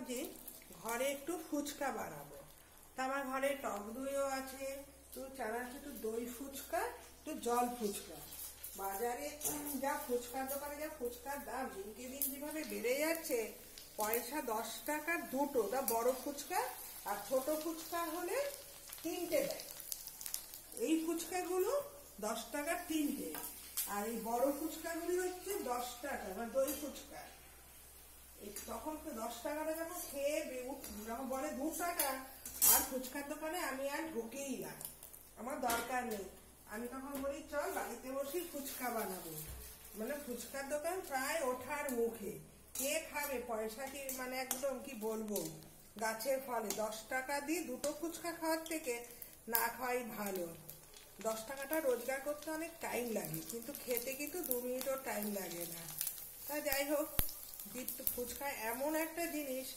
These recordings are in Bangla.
ভাবছি ঘরে একটু ফুচকা বানাবো। তা আমার ঘরে টক দইও আছে, একটু চানাচুর, একটু দই ফুচকা, একটু জল ফুচকা। বাজারে যা ফুচকার দোকানে যা ফুচকার দাম দিনকে দিন যেভাবে বেড়ে যাচ্ছে, পয়সা 10 টাকার দুটো, তা বড় ফুচকা আর ছোট ফুচকা হলে 3টে দেয়। এই ফুচকাগুলো 10 টাকার 3টে, আর এই বড় ফুচকাগুলি হচ্ছে 10 টাকা, মানে দই ফুচকা। তখন তো 10 টাকাটা যখন খেয়ে যখন বলে 2 টাকা, আর ফুচকার দোকানে আমি আর ঢুকেই না, আমার দরকার নেই। আমি তখন বলি চল বাড়িতে বসে ফুচকা বানাবো। মানে ফুচকার দোকান প্রায় ওঠার মুখে। কে খাবে? পয়সা কি মানে একদম কি বলবো, গাছের ফলে। 10 টাকা দিয়ে দুটো ফুচকা খাওয়ার থেকে না খাওয়াই ভালো। 10 টাকাটা রোজগার করতে অনেক টাইম লাগে, কিন্তু খেতে কিন্তু 2 মিনিটও টাইম লাগে না। তা যাই হোক, ফুচকা এমন একটা জিনিস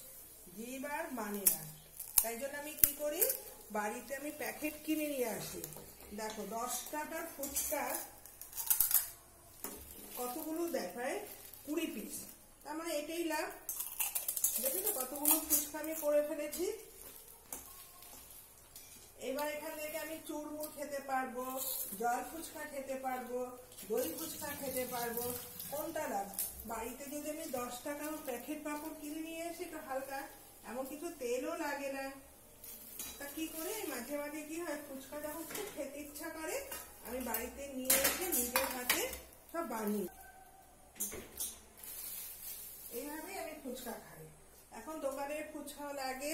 জীব আর মানে না। তাই জন্য আমি কি করি, বাড়িতে আমি প্যাকেট কিনে নিয়ে আসি। দেখো 10 টাকার ফুচকা কতগুলো দেখায়, 20 পিস। তার মানে এটাই লাভ। দেখো তো কতগুলো ফুচকা আমি করে ফেলেছি। এবার এখান থেকে আমি চুরমুর খেতে পারবো, জল ফুচকা খেতে পারবো, দই ফুচকা খেতে পারবো। কোনটা লাভ? বাড়িতে যদি আমি 10 টাকার প্যাকেট পাপড় কিনে নিয়ে এসি, তো হালকা, এমন কিছু তেলও লাগে না। তা কি করে মাঝে মাঝে কি হয়, ফুচকা যখন খুব খেতে ইচ্ছা করে, আমি বাড়িতে নিয়ে এসে নিজের হাতে সব বানিয়ে এইভাবে আমি ফুচকা খাই। এখন দোকানের ফুচকা লাগে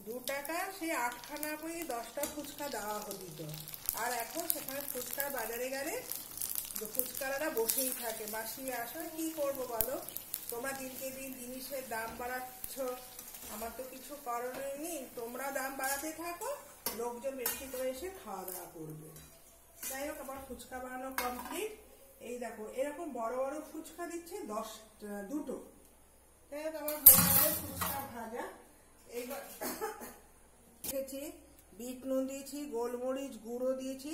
2 টাকা, সেই 8খানা করে 10টা ফুচকা দেওয়া হতো। আর এখন সেখানে ফুচকার বাজারে গেলে ফুচকারা বসেই থাকে, বাসি আসো। কি করবো বলো, তোমরা দিনকে দিন জিনিসের দাম বাড়াচ্ছ, আমার তো কিছু করণীয় নেই। তোমরা দাম বাড়াতে থাকো, লোকজন বেশি করে এসে খাওয়া দাওয়া করবে। যাই হোক, আমার ফুচকা বানানো কমপ্লিট। এই দেখো এরকম বড় বড় ফুচকা দিচ্ছে 2টো। যাই হোক, আমার হয়ে ফুচকা ভাজা। এইবার খেয়েছি, বিট নুন দিয়েছি, গোলমরিচ গুঁড়ো দিয়েছি,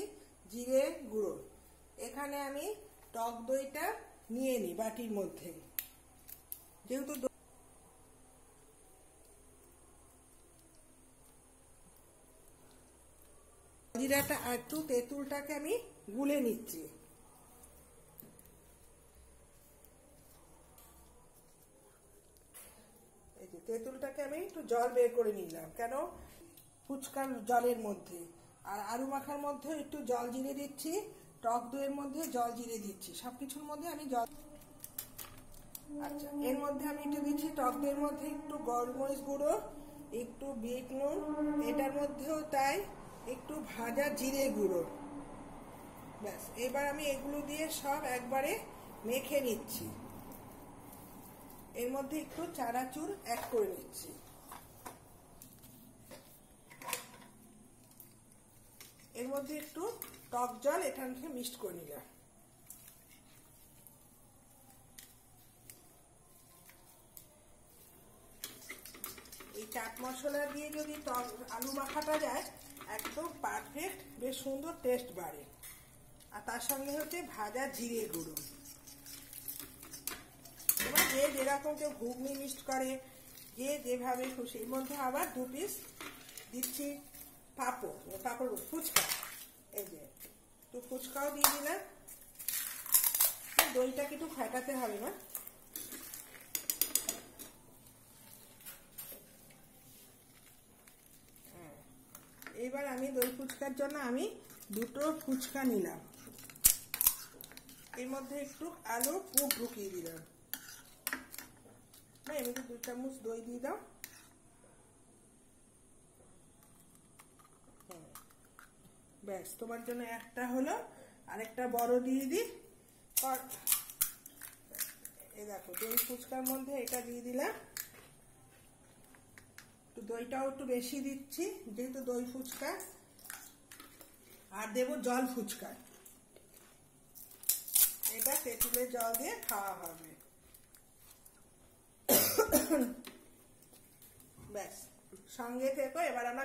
জিরে গুঁড়ো। এখানে আমি টক দইটা নিয়ে নিই বাটির মধ্যে, যেহেতু জিরাটা একটু তেঁতুলটাকে আমি গুলে নিচ্ছি। এই যে তেঁতুলটাকে আমি একটু জল বের করে নিলাম, কেন ফুচকার জলের মধ্যে। আর আলু মাখার মধ্যে একটু জল জিরে দিচ্ছি, টক দইয়ের মধ্যে জল জিরে দিচ্ছি, সবকিছুর মধ্যে আমি জল। আচ্ছা, এর মধ্যে আমি একটু দিচ্ছি টক দইয়ের মধ্যে একটু গোলমরিচ গুঁড়ো, একটু বিট নুন, এটার মধ্যেও তাই, একটু ভাজা জিরে গুঁড়ো। ব্যাস, এবার আমি এগুলো দিয়ে সব একবারে মেখে নিচ্ছি। এর মধ্যে একটু চানাচুর অ্যাড করে নিচ্ছি। এর মধ্যে একটু টক জল এখান থেকে মিক্সড করে নিলাম। এই চাট মশলা দিয়ে যদি আলু মাখাটা যায়, একদম পারফেক্ট, বেশ সুন্দর টেস্ট বাড়ে। আর তার সঙ্গে হচ্ছে ভাজা জিরে গুঁড়ো। এবার যে যেরকম কেউ ঘুগনি মিক্সড করে, যে যেভাবে খুশি। এর মধ্যে আবার 2 পিস দিচ্ছি পাঁপড় ফুচকা। এই যে একটু ফুচকাও দিয়ে দিলাম। দইটাকে একটু ফেটাতে হবে না। এবার আমি দই ফুচকার জন্য আমি 2টো ফুচকা নিলাম। এর মধ্যে একটু আলু পুর ঢুকিয়ে দিলাম। এমনি 2 চামচ দই দিয়ে দাও। ব্যাস, তোমার জন্য একটা হলো, আরেকটা বড় দিয়ে দিই। এই দেখো দই ফুচকার মধ্যে এটা দিয়ে দিলাম। একটু দইটাও একটু বেশি দিচ্ছি, যেহেতু দই ফুচকা। আর দেবো জল ফুচকা, এটা তেঁতুলের জল দিয়ে খাওয়া হবে। ব্যাস, সঙ্গে থেকো। এবার আমরা